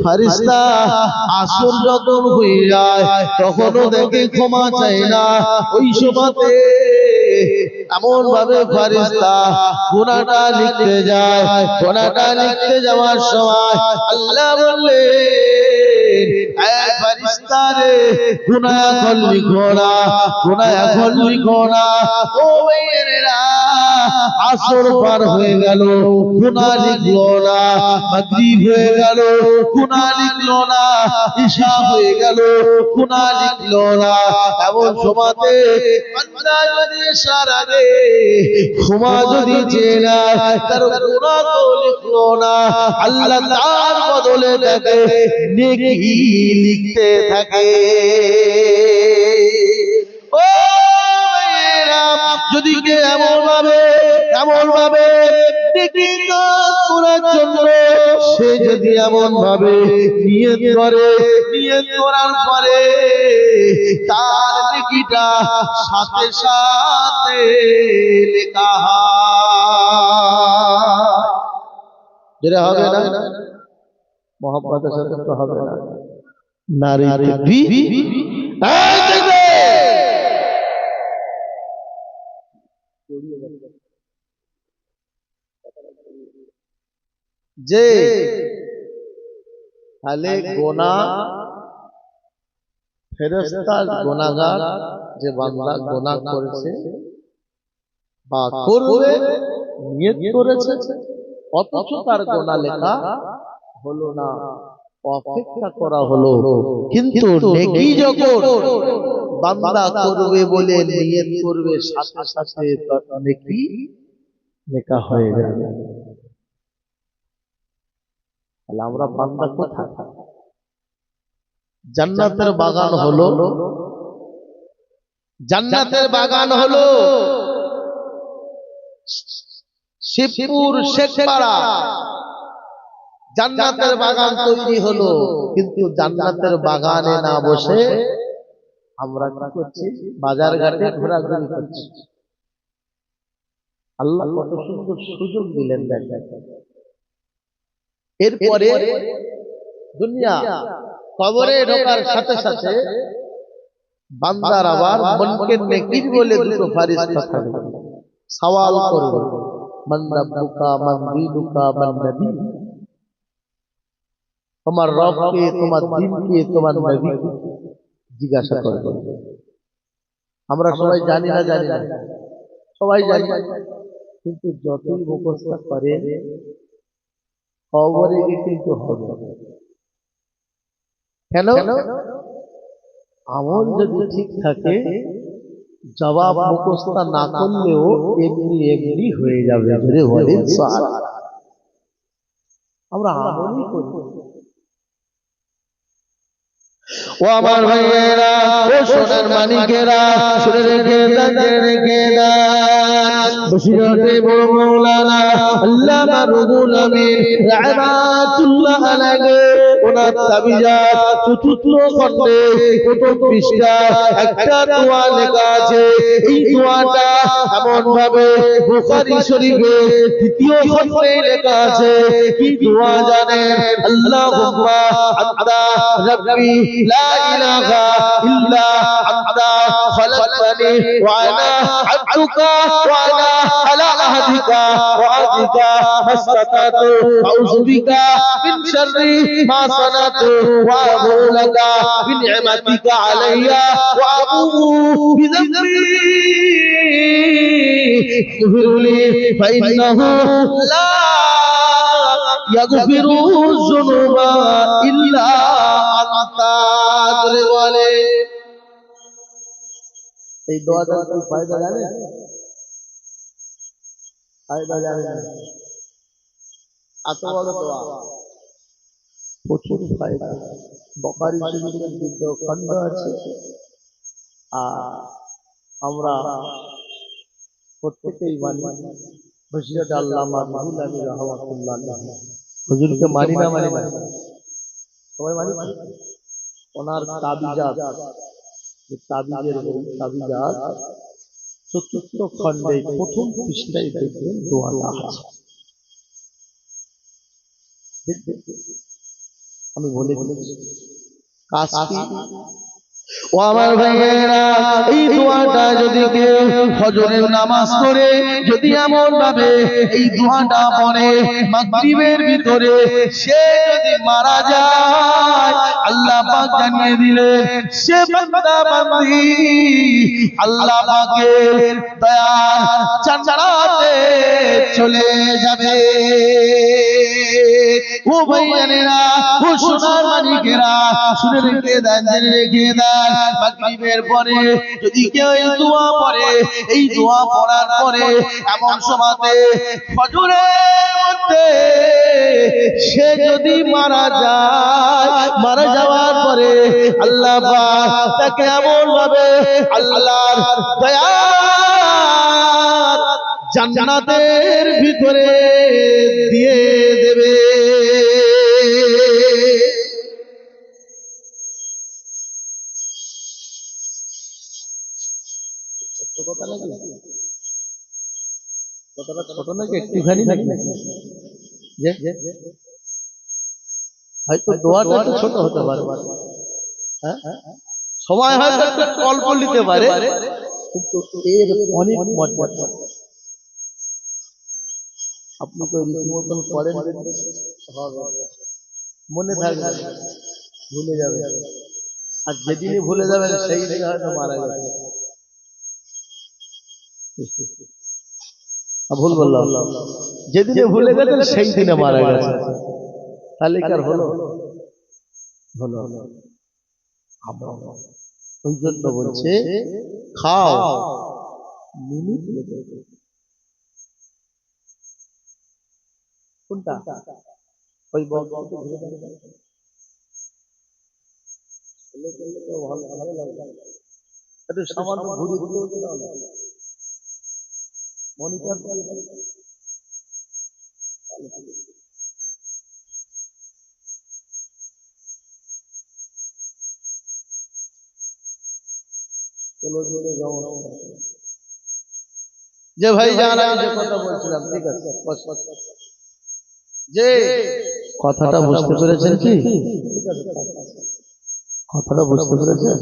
ফারিস্তা আসর যখন হয়ে যায় তখনও দেখে ক্ষমা চায় না। ওই সময়তে এমন ভাবে ফারিস্তা গুনাহটা লিখতে যায়, গুনাহটা লিখতে যাওয়ার সময় আল্লাহ বললেন, এই ফারিস্তা রে, গুনাহ এখন লিখো না, গুনাহ এখন লিখো না। ও ভাইয়েরা, আসর পার হয়ে গেল, গুনাহ লিখলো না। মাগরিব হয়ে গেল, গুনাহ লিখলো না। ইশা হয়ে গেল, গুনাহ লিখলো না। এমন সময়তে বান্দা যদি সারা দে ক্ষমা যদি চেয়ে নেয়, তার গুনাহ তো লিখলো না, আল্লাহ তার বদলে তাকে নেকি লিখতে থাকে। ও ভাইয়েরা, যদি কেউ এমন ভাবে নেকি কাজ করার জন্য সে যদি এমন ভাবে নিয়ত করে, নিয়ত করার পরে তার নেকিটা সাথে সাথে লেখা হয়। যেটা হবে না মোহাম্মদের সাথে তো হবে না। নারী যে তাহলে গোনাহ ফেরেশতা গুনাহগার যে বান্দা গুনাহ করেছে বা করবে নিয়ত করেছে, অথচ তার গুনাহ লেখা হলো না, অপেক্ষা করা হলো। কিন্তু নেকি যখন বান্দা করবে বলে নিয়ত করবে, সাথে সাথে নেকি লেখা হয়ে যাবে। তাহলে আমরা বান্দা কোথায়? জান্নাতের বাগান হলো, জান্নাতের বাগান হলো শিবপুর শেখপাড়া। জান্নাতের বাগান তৈরি হলো, কিন্তু জান্নাতের বাগানে না বসে আমরা কি করছি? বাজার ঘাটে ঘোরাঘুরি করছি। আল্লাহ কত সুন্দর সুযোগ দিলেন দেখেন। এরপরে দুনিয়া কবরে ঢোকার সাথে সাথে বান্দার আবার মনকে নেকির বলে দুটো ফারিস্তা থাকবে, সওয়াল করবে, মান রাব্বুকা মান দীনুকা মান নবী। তোমার রবকে, তোমার দ্বীনকে, তোমার নবীকে জিজ্ঞাসা করবে। আমরা সবাই জানি না, সবাই জানি, কিন্তু যতই মুখস্থ করে কবরে গিয়ে কিন্তু হবে। কেন? আমল যদি ঠিক থাকে জবাব মুখস্থ না করলেও এমনি এমনি হয়ে যাবে। ধরে বলেন সুবহানাল্লাহ। আমরা আমলই করি। ও আমার ভাইয়েরা, ও সোনার মানিকেরা, শুনে রেখে দেন, বসিরতে বড় মাওলানা আল্লামা রুহুল আমিন রাহমাতুল্লাহ আলাইহি ওনার তাবিজাত চতুর্থ খণ্ডে প্রথম পৃষ্ঠা একটা দোয়া লেখা আছে। এই দোয়াটা এমন ভাবে বুখারী শরীফে দ্বিতীয় খণ্ডে লেখা আছে। কি দোয়া জানেন? আল্লাহুম্মা আনতা রাব্বি لا إله إلا أنت خلقتني وأنا عبدك وأنا على عهدك ووعدك ما استطعت أعوذ بك من شر ما صنعت وأبوء لك بنعمتك علي وأبوء بذنبي اغفر لي فإنه لا يغفر الذنوب إلا বলে। এই দোয়াটার কি ফায়দা জানেন? ফায়দা জানেন? এত বড় দোয়া, প্রচুর ফায়দা। বুখারী শরীফের দ্বিতীয় খণ্ড আছে, আর আমরা প্রত্যেকেই মানি। হযরত আল্লামা রুহুল আমিন রাহমাতুল্লাহ আলাইহি হুজুরকে মানি না? সবাই মানি। ওনার তাবিজাত, তাবিজের বই তাবিজাত চতুর্থ খণ্ডে প্রথম পৃষ্ঠায় দেখবেন দোয়াটা আছে। আমি বলে দিচ্ছি কাজটি ও আমার ভাইয়েরা, এই দোয়াটা যদি কেউ ফজরের নামাজ পড়ে যদি এমন ভাবে এই দোয়াটা পড়ে মাগরিবের ভিতরে, সে যদি মারা যায় আল্লাহ পাক জানিয়ে দিলেন সে বান্দা বান্দি আল্লাহ পাকের দয়ার জান্নাতে চলে যাবে। ও ভাইয়েরা, ও সোনার মানিকেরা, শুনে রেখে দেন, জেনে রেখে দেন, মাগরিবের পরে যদি কেউ এই দোয়া পড়ে, এই দোয়া পড়ার পরে এমন সময়তে ফজরের মধ্যে সে যদি মারা যায়, মারা যাওয়ার পরে আল্লাহ পাক তাকে এমন ভাবে আল্লাহর দয়ার জান্নাতের ভিতরে দিয়ে দেবে। কথা নাকি কথাটা ছোট নাকি একটুখানি নাকি হয়তো দোয়াটা একটু ছোট হতে পারে, সময় হয়তো একটু অল্প নিতে পারে, কিন্তু এর অনেক মর্যাদা। আপনি তো রীতিমতন করেন, মনে থাকবে, ভুলে যাবে, আর যেদিনই ভুলে যাবেন সেই দিন হয়তো মারা যাবে। ভুল বললাম, যেদিনে ভুলে গেলেন সেই দিনে মারা গেছে, তাহলে কার হলো হলো। ওই জন্য বলছে খাও কোনটা ওই সামান্য ঘুরে মনিটর যে ভাই জানা যে কথা বলছিলাম, ঠিক আছে, যে কথাটা বুঝতে পেরেছেন কি? কথাটা বুঝতে পেরেছেন?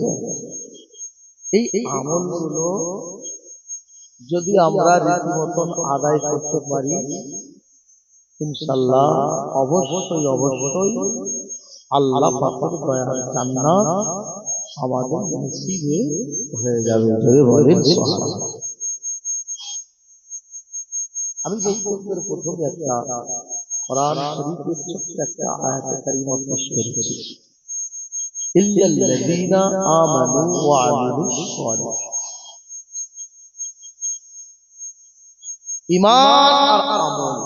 এই আমলগুলো যদি আমরা রীতিমতন আদায় করতে পারি, ইনশাআল্লাহ অবশ্যই অবশ্যই আল্লাহ পাকের দয়ার জান্নাত আমাদের নসিবে হয়ে যাবে। জোরে বলেন সুবহানাল্লাহ। আমি বক্তব্যের প্রথমে একটা কোরআন শরীফের ছোট্ট একটা আয়াতে কারিমা পেশ করেছি, ইল্লাল্লাযীনা আমানু ওয়া আমিলুস সালিহাত। ঈমান আর আমল